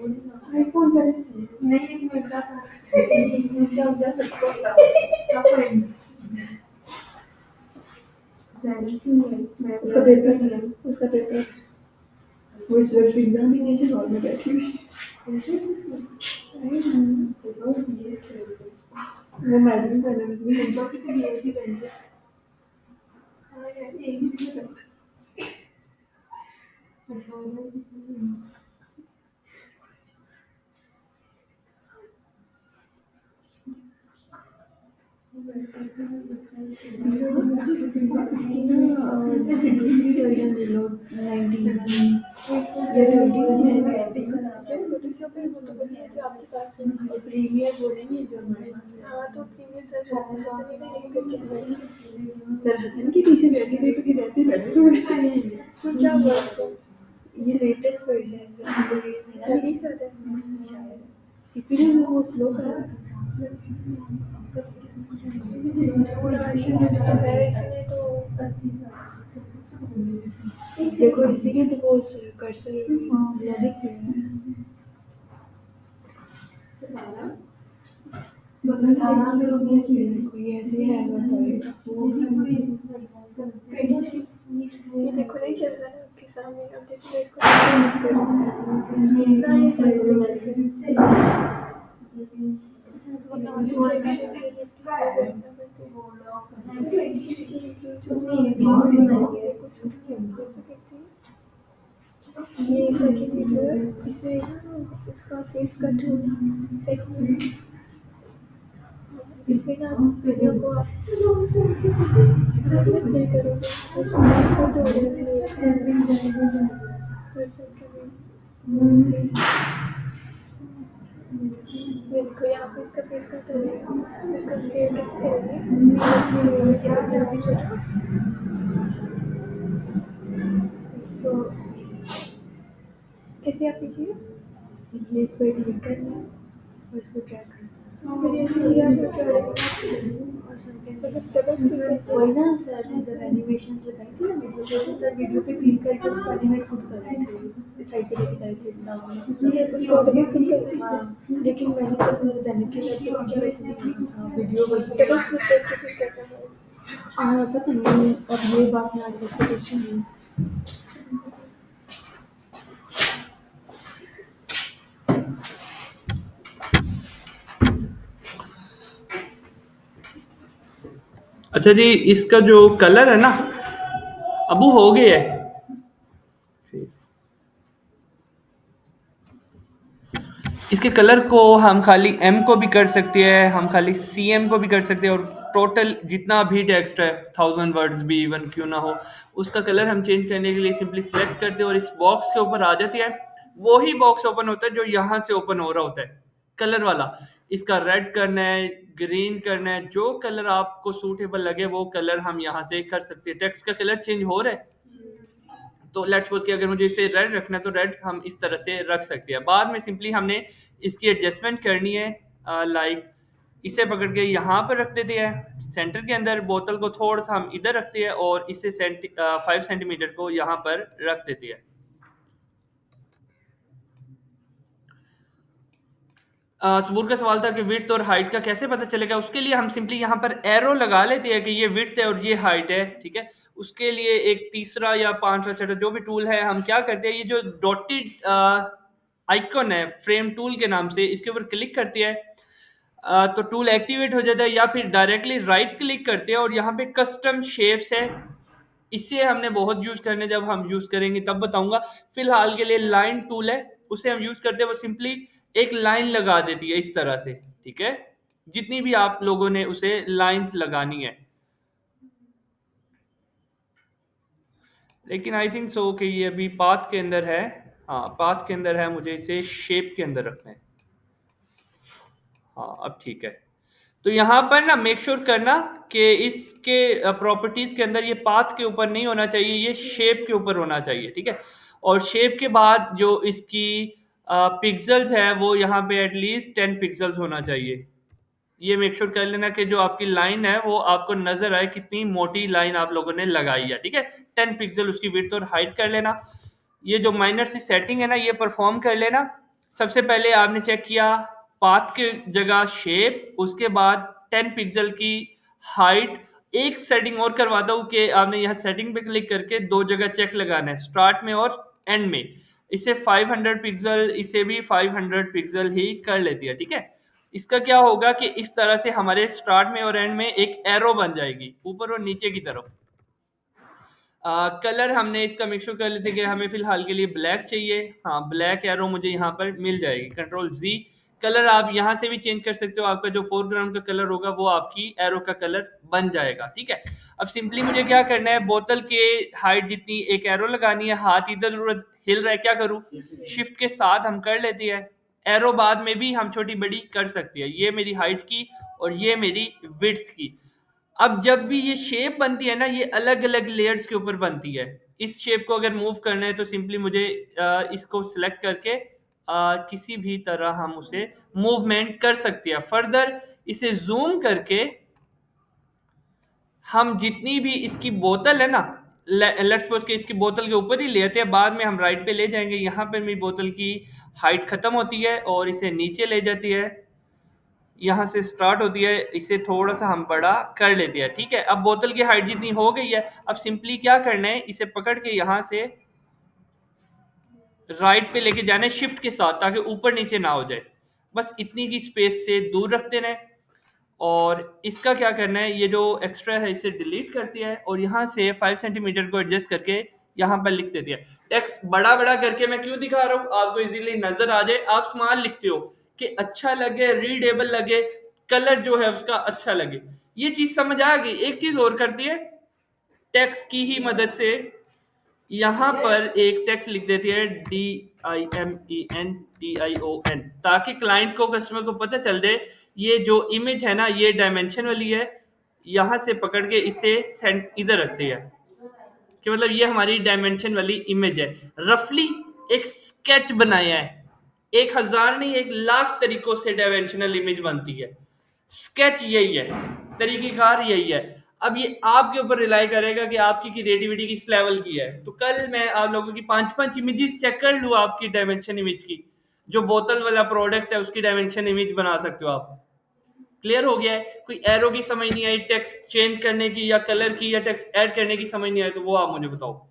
आईफोन का नहीं एक मिनट का जा सकता उसका पेपर नहीं है, उसका पेपर वो इस वक्त एग्जामिनेशन हॉल में बैठी हुई वो मैडम का नाम भी बाकी तो ये भी बनते हाँ यार ये भी बनते दूसरी वर्जन ले लो 19 या 20 फोटोशॉप है वो तो बढ़िया जो आपके पास प्रीमियर बोलेंगे जो हमारे हाँ तो प्रीमियर सर सर हसन के पीछे बैठी थी तो फिर ऐसे बैठे तो क्या हुआ ये लेटेस्ट वर्जन है यही सर है शायद इसीलिए वो स्लो कर रहा देखो इसीलिए तो वो कर्सर दिख रहे हैं कोई ऐसे है ये देखो नहीं चल रहा है आपके सामने अब देखो इसको ये सेकंड वीडियो है इसमें ना उसका फेस कट हो सेकंड इसमें ना वीडियो को आप प्ले करोगे उसमें इसको तो देखो यहाँ पे इसका फेस कट हो गया इसका शेयर कैसे करेंगे तो कैसे आप कीजिए सिंपली इस पर क्लिक करना और इसको ड्रैग करना फिर ऐसे किया तो क्या वही ना सर ने जब एनिमेशन लगाई थी ना वीडियो पे सर वीडियो पे क्लिक करके उसको एनिमेट खुद कर रहे थे इस साइड पे लेके जाए थे लेकिन मैंने तो जाने के लिए वीडियो वैसे वीडियो हाँ पता नहीं अब ये बात ना आज तक कुछ नहीं अच्छा जी, इसका जो कलर है ना, अब वो हो गया है। इसके कलर को हम खाली एम को भी कर सकते हैं, हम खाली सी एम को भी कर सकते हैं, और टोटल जितना भी टेक्स्ट है 1000 वर्ड्स भी इवन क्यों ना हो, उसका कलर हम चेंज करने के लिए सिंपली सेलेक्ट करते हैं और इस बॉक्स के ऊपर आ जाती है। वो ही बॉक्स ओपन होता है जो यहाँ से ओपन हो रहा होता है, कलर वाला। इसका रेड करना है, ग्रीन करना है, जो कलर आपको सूटेबल लगे वो कलर हम यहाँ से कर सकते हैं। टेक्स्ट का कलर चेंज हो रहा है, तो लेट्स सपोज कि अगर मुझे इसे रेड रखना है तो रेड हम इस तरह से रख सकते हैं। बाद में सिंपली हमने इसकी एडजस्टमेंट करनी है, लाइक इसे पकड़ के यहाँ पर रख देते हैं सेंटर के अंदर, बोतल को थोड़ा सा हम इधर रखते हैं और इसे 5 सेंटीमीटर को यहाँ पर रख देते हैं। सबूर का सवाल था कि विड्थ और हाइट का कैसे पता चलेगा। उसके लिए हम सिंपली यहाँ पर एरो लगा लेते हैं कि ये विड्थ है और ये हाइट है, ठीक है। उसके लिए एक तीसरा या पांचवा छठा जो भी टूल है, हम क्या करते हैं, ये जो डॉटेड आइकन है फ्रेम टूल के नाम से, इसके ऊपर क्लिक करते हैं तो टूल एक्टिवेट हो जाता है, या फिर डायरेक्टली राइट क्लिक करते हैं और यहाँ पे कस्टम शेप्स है, इसे हमने बहुत यूज करने, जब हम यूज करेंगे तब बताऊंगा। फिलहाल के लिए लाइन टूल है, उसे हम यूज करते हैं। वो सिंपली एक लाइन लगा देती है इस तरह से, ठीक है। जितनी भी आप लोगों ने उसे लाइंस लगानी है, लेकिन आई थिंक सो कि ये अभी पाथ के अंदर है। हाँ, पाथ के अंदर है, मुझे इसे शेप के अंदर रखना है। हाँ, अब ठीक है। तो यहाँ पर ना मेक श्योर करना कि इसके प्रॉपर्टीज के अंदर ये पाथ के ऊपर नहीं होना चाहिए, ये शेप के ऊपर होना चाहिए, ठीक है। और शेप के बाद जो इसकी पिक्सल्स है वो यहाँ पे एटलीस्ट 10 पिक्सल्स होना चाहिए। ये मेक श्योर कर लेना कि जो आपकी लाइन है वो आपको नजर आए, कितनी मोटी लाइन आप लोगों ने लगाई है, ठीक है। 10 पिक्सल उसकी विड्थ और हाइट कर लेना। ये जो माइनर सी सेटिंग है ना, ये परफॉर्म कर लेना। सबसे पहले आपने चेक किया पाथ के जगह शेप, उसके बाद 10 पिक्सल की हाइट। एक सेटिंग और करवाता हूँ कि आपने यहाँ सेटिंग पे क्लिक करके दो जगह चेक लगाना है, स्टार्ट में और एंड में। इसे 500 पिक्सल, इसे भी 500 पिक्सल ही कर लेती है, ठीक है। इसका क्या होगा कि इस तरह से हमारे स्टार्ट में और एंड में एक एरो बन जाएगी ऊपर और नीचे की तरफ। कलर हमने इसका मिक्स कर लेते कि हमें फिलहाल के लिए ब्लैक चाहिए। हाँ, ब्लैक एरो मुझे यहाँ पर मिल जाएगी, कंट्रोल जी। कलर आप यहाँ से भी चेंज कर सकते हो, आपका जो फोरग्राउंड का कलर होगा वो आपकी एरो का कलर बन जाएगा, ठीक है। अब सिंपली मुझे क्या करना है, बोतल के हाइट जितनी एक एरो लगानी है। हाथ इधर उधर हिल रहा है, क्या करूँ, शिफ्ट के साथ हम कर लेते हैं। एरो बाद में भी हम छोटी बड़ी कर सकते हैं। ये मेरी हाइट की और ये मेरी विड्थ की। अब जब भी ये शेप बनती है ना, ये अलग अलग लेयर्स के ऊपर बनती है। इस शेप को अगर मूव करना है तो सिंपली मुझे इसको सिलेक्ट करके किसी भी तरह हम उसे मूवमेंट कर सकते हैं। फर्दर इसे जूम करके हम जितनी भी इसकी बोतल है ना, लेट्स सपोज के इसकी बोतल के ऊपर ही लेते हैं, बाद में हम राइट पे ले जाएंगे। यहाँ पर मेरी बोतल की हाइट खत्म होती है और इसे नीचे ले जाती है, यहाँ से स्टार्ट होती है, इसे थोड़ा सा हम बड़ा कर लेते हैं, ठीक है। अब बोतल की हाइट जितनी हो गई है, अब सिंपली क्या करना है, इसे पकड़ के यहाँ से राइट पे लेके जाना है शिफ्ट के साथ, ताकि ऊपर नीचे ना हो जाए। बस इतनी की स्पेस से दूर रखते रहें। और इसका क्या करना है, ये जो एक्स्ट्रा है इसे डिलीट करती है और यहाँ से 5 सेंटीमीटर को एडजस्ट करके यहाँ पर लिख देती है। टेक्स्ट बड़ा बड़ा करके मैं क्यों दिखा रहा हूँ, आपको इजीली नजर आ जाए। आप स्मॉल लिखते हो कि अच्छा लगे, रीडेबल लगे, कलर जो है उसका अच्छा लगे। ये चीज समझ आ गई। एक चीज और करती है, टेक्स्ट की ही मदद से यहाँ पर एक टेक्स्ट लिख देती है DIMENTION, ताकि क्लाइंट को, कस्टमर को पता चल दे ये जो इमेज है ना ये डायमेंशन वाली है। यहाँ से पकड़ के इसे इधर रखती है कि मतलब ये हमारी डायमेंशन वाली इमेज है। रफली एक स्केच बनाया है, 1000 नहीं 1,00,000 तरीकों से डायमेंशनल इमेज बनती है। स्केच यही है, तरीकेकार यही है। अब ये आपके ऊपर रिलाई करेगा कि आपकी क्रिएटिविटी किस लेवल की है। तो कल मैं आप लोगों की 5-5 इमेजेस चेक कर लूँ आपकी डायमेंशन इमेज की। जो बोतल वाला प्रोडक्ट है उसकी डायमेंशन इमेज बना सकते हो आप। क्लियर हो गया है? कोई एरो की समझ नहीं आई, टेक्स्ट चेंज करने की या कलर की या टेक्स्ट ऐड करने की समझ नहीं आई, तो वो आप मुझे बताओ।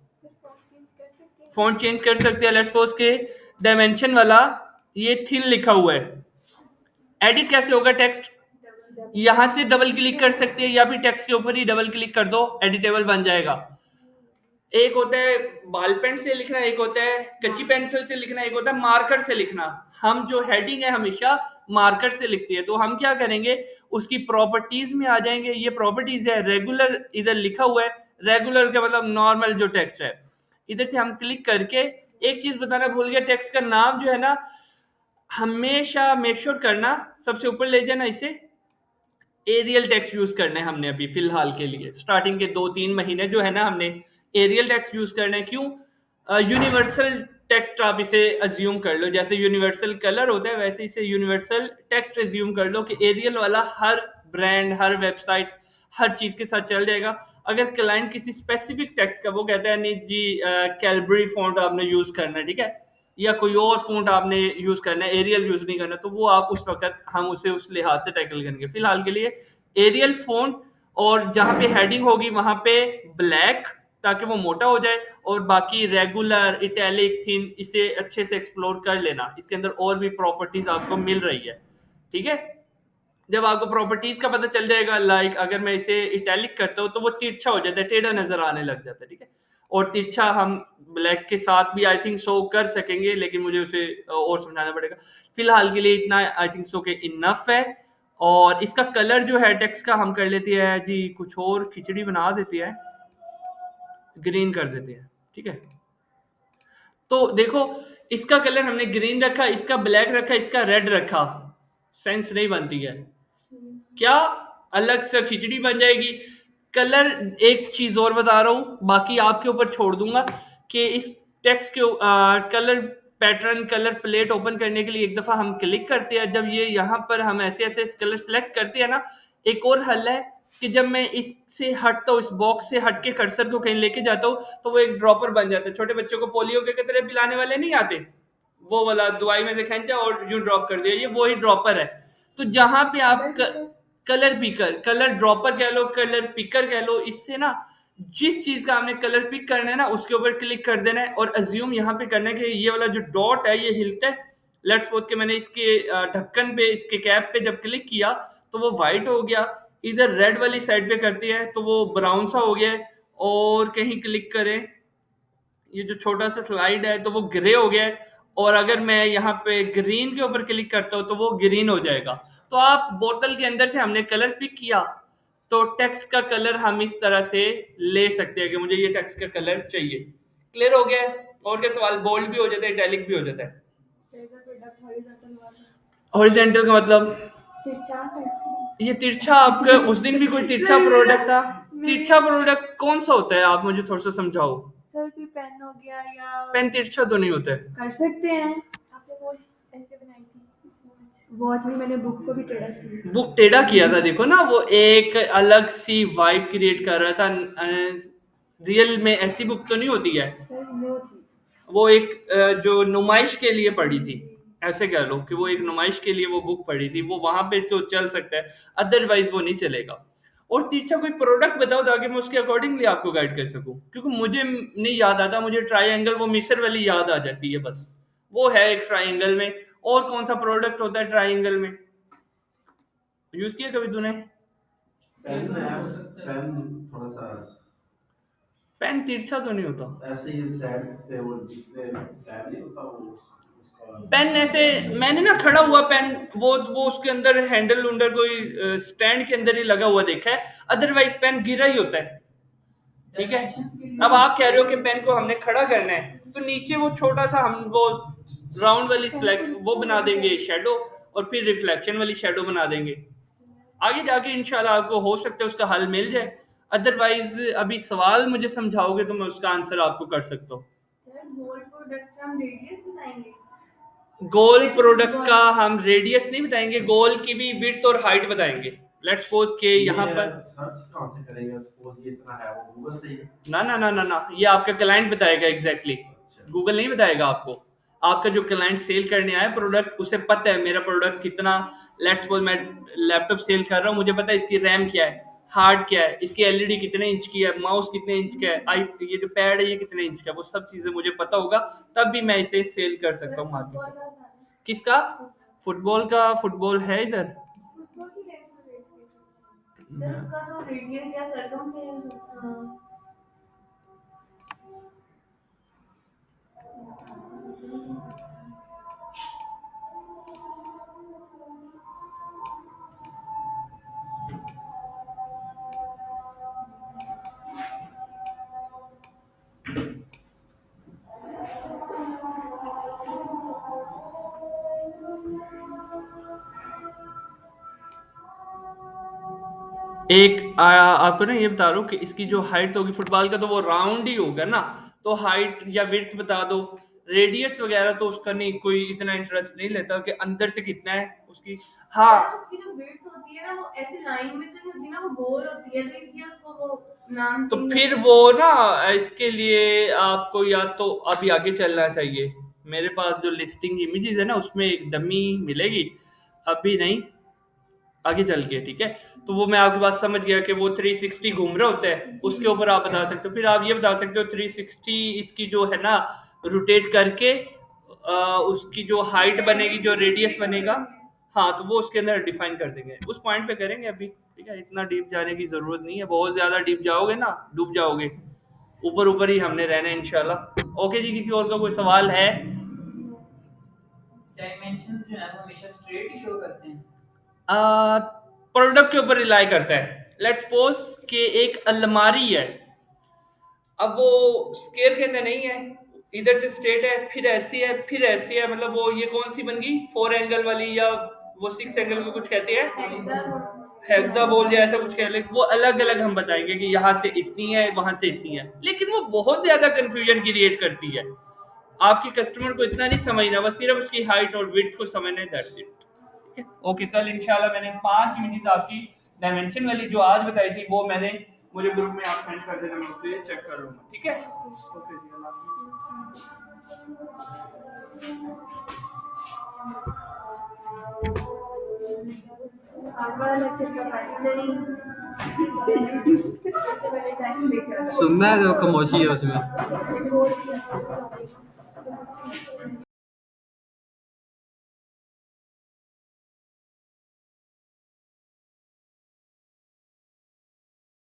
फॉन्ट चेंज कर सकते हैं। लेट्स सपोज के डायमेंशन वाला ये थिन लिखा हुआ है, एडिट कैसे होगा टेक्स्ट? यहाँ से डबल क्लिक कर सकते हैं या फिर टेक्स्ट के ऊपर ही डबल क्लिक कर दो, एडिटेबल बन जाएगा। एक होता है बॉल पेन से लिखना, एक होता है कच्ची पेंसिल से लिखना, एक होता है मार्कर से लिखना। हम जो हेडिंग है हमेशा मार्कर से लिखती है, तो हम क्या करेंगे, उसकी प्रॉपर्टीज में आ जाएंगे। ये प्रॉपर्टीज है, रेगुलर इधर लिखा हुआ है, रेगुलर का मतलब नॉर्मल जो टेक्स्ट है। इधर से हम क्लिक करके, एक चीज बताना भूल गया, टेक्स्ट का नाम जो है ना, हमेशा मेक श्योर करना सबसे ऊपर ले जाना इसे, एरियल टेक्स्ट यूज करना है हमने अभी फिलहाल के लिए, स्टार्टिंग के 2-3 महीने जो है ना, हमने एरियल टेक्स्ट यूज करना है। क्यों? यूनिवर्सल टेक्स्ट आप इसे अज्यूम कर लो, जैसे यूनिवर्सल कलर होता है वैसे इसे यूनिवर्सल टेक्स्ट अज्यूम कर लो कि एरियल वाला हर ब्रांड, हर वेबसाइट, हर चीज के साथ चल जाएगा। अगर क्लाइंट किसी स्पेसिफिक टेक्स्ट का वो कहता है नहीं जी, कैलबरी फॉन्ट आपने यूज करना है, ठीक है, या कोई और फॉन्ट आपने यूज करना है, एरियल यूज नहीं करना, तो वो आप उस वक्त हम उसे उस लिहाज से टैकल करेंगे। फिलहाल के लिए एरियल फॉन्ट, और जहां पे हेडिंग होगी वहां पे ब्लैक, ताकि वो मोटा हो जाए, और बाकी रेगुलर, इटैलिक, थिन, इसे अच्छे से एक्सप्लोर कर लेना। इसके अंदर और भी प्रॉपर्टीज आपको मिल रही है, ठीक है। जब आपको प्रॉपर्टीज का पता चल जाएगा, लाइक अगर मैं इसे इटैलिक करता हूँ तो वो तिरछा हो जाता है, टेढ़ा नजर आने लग जाता है, ठीक है। और तिरछा हम ब्लैक के साथ भी आई थिंक शो कर सकेंगे, लेकिन मुझे उसे और समझाना पड़ेगा। फिलहाल के लिए इतना आई थिंक सो के इनफ है। और इसका कलर जो है टेक्स्ट का, हम कर लेती है जी कुछ और, खिचड़ी बना देती है, ग्रीन कर देते हैं, ठीक है। तो देखो, इसका कलर हमने ग्रीन रखा, इसका ब्लैक रखा, इसका रेड रखा, सेंस नहीं बनती है क्या? अलग से खिचड़ी बन जाएगी। कलर, एक चीज और बता रहा हूं, बाकी आपके ऊपर छोड़ दूंगा, कि इस टेक्स्ट के colour pattern, colour plate open करने के लिए एक दफा हम क्लिक करते हैं, जब ये यहाँ पर हम ऐसे ऐसे कलर सेलेक्ट करते हैं ना, एक और हल है कि जब मैं इससे हटता हूँ, इस बॉक्स से हट के कर्सर को कहीं लेके जाता हूँ, तो वो एक ड्रॉपर बन जाता है। छोटे बच्चों को पोलियो के तरह पिलाने वाले नहीं आते, वो वाला दवाई में से खींचा और यूं ड्रॉप कर दिया, ये वही ड्रॉपर है। तो जहां पे आप कलर पिकर, कलर ड्रॉपर कह लो, कलर पिकर कह लो, इससे ना जिस चीज का आपने कलर पिक करना है ना, उसके ऊपर क्लिक कर देना है, और अज्यूम यहाँ पे करना है कि ये वाला जो डॉट है ये हिलता है। लेट्स सपोज के मैंने इसके ढक्कन पे, इसके कैप पे जब क्लिक किया तो वो व्हाइट हो गया, इधर रेड वाली साइड पे करती है तो वो ब्राउन सा हो गया है, और कहीं क्लिक करें, ये जो छोटा सा स्लाइड है तो वो ग्रे हो गया है, और अगर मैं यहाँ पे ग्रीन के ऊपर क्लिक करता हूँ तो वो ग्रीन हो जाएगा। तो आप बोतल के अंदर से हमने कलर पिक किया, तो टेक्स्ट का कलर हम इस तरह से ले सकते हैं कि मुझे ये टेक्स्ट का कलर चाहिए। क्लियर हो गया है? और क्या सवाल? बोल्ड भी हो जाता है, इटैलिक भी हो जाता है। हॉरिजॉन्टल का मतलब ये तिरछा, आपका उस दिन भी कोई तिरछा प्रोडक्ट था। तिरछा प्रोडक्ट कौन सा होता है, आप मुझे थोड़ा सा समझाओ। सर की पेन हो गया, या पेन तिरछा तो नहीं होता है। कर सकते हैं। आपने वॉच ऐसे बनाई थी, वॉच नहीं, मैंने बुक को भी टेढ़ा किया, बुक टेढ़ा किया था, देखो ना, वो एक अलग सी वाइब क्रिएट कर रहा था। रियल में ऐसी बुक तो नहीं होती है, सर वो थी। वो एक जो नुमाइश के लिए पड़ी थी, ऐसे कह लो कि वो एक नुमाइश के लिए वो बुक पड़ी थी, वो वहां पे तो चल सकता है, अदरवाइज वो नहीं चलेगा। और तिरछा कोई प्रोडक्ट बताओ ताकि मैं उसके अकॉर्डिंगली आपको गाइड कर सकूं, क्योंकि मुझे नहीं याद आता, मुझे ट्रायंगल, वो मिसर वाली याद आ जाती है बस, वो है एक ट्रायंगल में। और कौन सा प्रोडक्ट होता है ट्रायंगल में, यूज किया कभी तूने? पेन पेन थोड़ा सा पेन तिरछा तो नहीं होता। ऐसे ही साइड से वो जिसमें टैब नहीं होता वो उसका पेन ऐसे, मैंने ना खड़ा हुआ पेन, वो उसके अंदर हैंडल उंडर कोई स्टैंड के अंदर ही लगा हुआ देखा है, अदरवाइज पेन गिरा ही होता है, ठीक है। अब आप कह रहे हो कि पेन को हमने खड़ा करना है, तो नीचे वो छोटा सा हम वो राउंड वाली सिलेक्ट वो बना देंगे शेडो, और फिर रिफ्लेक्शन वाली शेडो बना देंगे। आगे जाके इंशाल्लाह आपको हो सकता है उसका हल मिल जाए, अदरवाइज अभी सवाल मुझे समझाओगे तो मैं उसका आंसर आपको कर सकता हूँ। सर गोल्ड प्रोडक्ट का हम रेडियस बताएंगे। गोल प्रोडक्ट का हम रेडियस नहीं बताएंगे, गोल की भी विड्थ और हाइट बताएंगे। लेट्स सपोज के यहाँ पर सर्च कहाँ से करेंगे, सपोज ये इतना है, वो गूगल से ही है? ना ना ना ना ना, ये आपका क्लाइंट बताएगा एग्जैक्टली, गूगल नहीं बताएगा आपको। आपका जो क्लाइंट सेल करने आया प्रोडक्ट, उसे पता है मेरा प्रोडक्ट कितना, लेट्स सपोज मैं लैपटॉप सेल कर रहा हूँ, मुझे पता है इसकी रैम क्या है, हार्ड क्या है, इसकी एलईडी कितने इंच की है, माउस कितने इंच का है, आई ये जो पैड है ये कितने इंच का है, वो सब चीजें मुझे पता होगा, तब भी मैं इसे सेल कर सकता हूँ मार्केट में। किसका? फुटबॉल का? फुटबॉल है इधर? सर उसका तो रेडियस या सरकमफ्रेंस आपको ना ये बता रहा हूँ कि इसकी जो हाइट होगी फुटबॉल का, तो वो राउंड ही होगा ना, तो हाइट या विड्थ बता दो। रेडियस वगैरह तो उसका नहीं, कोई इतना इंटरेस्ट नहीं लेता कि अंदर से कितना है उसकी। हाँ, सर उसकी जो विड्थ होती है ना वो ऐसे लाइन में तो नहीं होती ना, वो गोल होती है, तो इसलिए उसको वो नाम तो चेंज फिर होता है। वो ना इसके लिए आपको या तो अभी आगे चलना चाहिए। मेरे पास जो लिस्टिंग इमेजेस है ना उसमें एक डमी मिलेगी, अभी नहीं, आगे चल के, ठीक है। तो वो मैं आपकी बात समझ गया कि वो 360 घूम रहे होते हैं, उसके ऊपर आप बता सकते हो। फिर आप ये बता सकते हो 360 इसकी जो है ना रोटेट करके उसकी जो हाइट बनेगी, जो रेडियस बनेगा, हाँ, तो वो उसके अंदर डिफाइन कर देंगे, उस पॉइंट पे करेंगे अभी, ठीक है। इतना डीप जाने की जरूरत नहीं है, बहुत ज्यादा डीप जाओगे ना डूब जाओगे, ऊपर ऊपर ही हमने रहना है इंशाल्लाह। ओके जी, किसी और का कोई सवाल है? डायमेंशंस जो है वो हमेशा स्ट्रेट ही शो करते हैं। प्रोडक्ट के ऊपर रिलाई करता है। लेट्स सपोज कि एक अलमारी है, अब वो स्केयर के अंदर नहीं है, इधर से स्ट्रेट है, फिर ऐसी है, फिर ऐसी है, मतलब वो ये कौन सी बन गई, 4 एंगल वाली, या वो 6 एंगल को कुछ कहते हैं, हेक्सा बोल, या ऐसा कुछ कह ले। वो अलग अलग हम बताएंगे कि यहाँ से इतनी है, वहां से इतनी है, लेकिन वो बहुत ज्यादा कंफ्यूजन क्रिएट करती है। आपकी कस्टमर को इतना नहीं समझना, बस सिर्फ उसकी हाइट और विड्थ को समझना है, दैट्स इट, ठीक है। ओके, कल इंशाल्लाह मैंने 5 इमेजेस आपकी डायमेंशन वाली जो आज बताई थी वो मैंने, मुझे ग्रुप में आप सेंड कर देना, मैं उसे चेक कर लूंगा, ठीक है। ओके जी, अल्लाह आगे लेक्चर का टाइम नहीं इससे पहले टाइम लेकर सुनना है तो खामोशी है उसमें। रिकॉर्ड